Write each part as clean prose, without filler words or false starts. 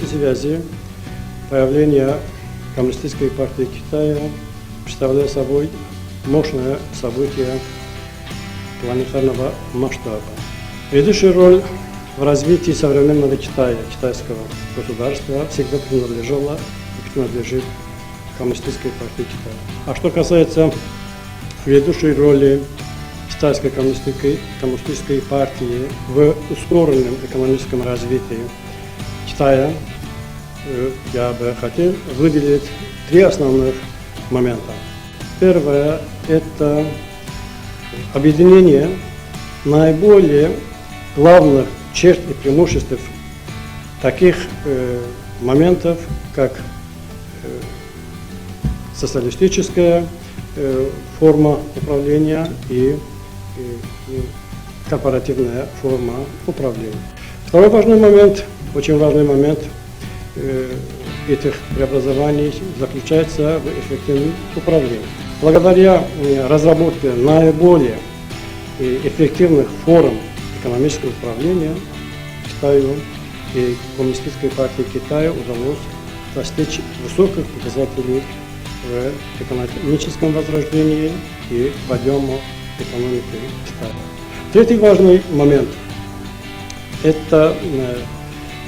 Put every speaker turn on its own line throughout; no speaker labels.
этой связи появление Коммунистической партии Китая представляет собой мощное событие планетарного масштаба. Ведущую роль в развитии современного Китая, китайского государства, всегда принадлежала и принадлежит Коммунистической партии Китая. А что касается ведущей роли Китайской коммунистической партии в ускоренном экономическом развитии Китая, я бы хотел выделить три основных момента. Первое – это объединение наиболее главных черт и преимуществ таких моментов, как социалистическая форма управления и корпоративная форма управления. Второй важный момент, очень важный момент этих преобразований заключается в эффективном управлении. Благодаря разработке наиболее эффективных форм экономического управления Китаю и Коммунистической партии Китая удалось достичь высоких показателей в экономическом возрождении и подъему экономики Китая. Третий важный момент – это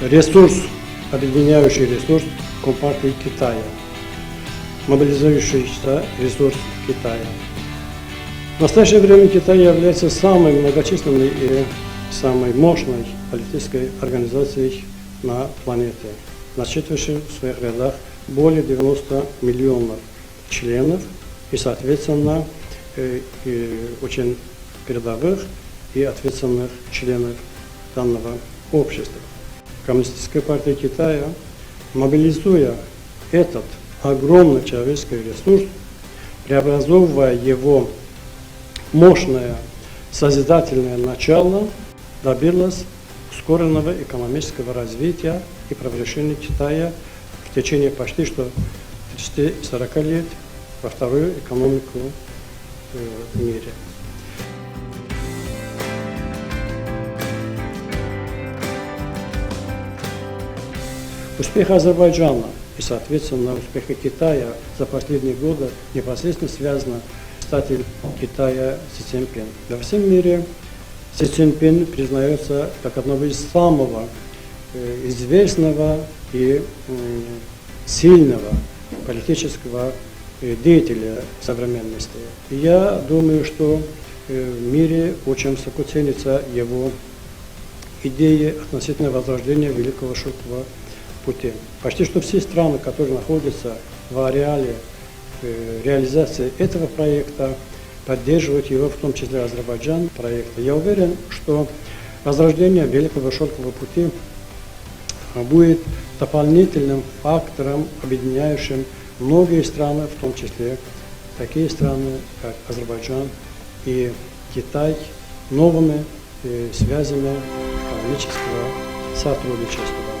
ресурс, объединяющий ресурс Компартии Китая, мобилизующийся ресурс Китая. В настоящее время Китай является самой многочисленной и самой мощной политической организацией на планете, насчитывающей в своих рядах более 90 миллионов членов и, соответственно, очень передовых и ответственных членов данного общества. Коммунистическая партия Китая, мобилизуя этот огромный человеческий ресурс, преобразовывая его мощное созидательное начало, добилась ускоренного экономического развития и превращения Китая в течение почти что 30-40 лет во вторую экономику в мире. Успех Азербайджана и, соответственно, успеха Китая за последние годы непосредственно связано с статью Китая Си Цзиньпин. Во всем мире Си Цзиньпин признается как одного из самого известного и сильного политического деятеля современности. И я думаю, что в мире очень высоко ценится его идеи относительно возрождения Великого Шелкового пути. Почти что все страны, которые находятся в ареале реализации этого проекта, поддерживают его, в том числе Азербайджан проекта. Я уверен, что возрождение Великого Шелкового пути будет дополнительным фактором, объединяющим многие страны, в том числе такие страны, как Азербайджан и Китай, новыми связями экономического сотрудничества.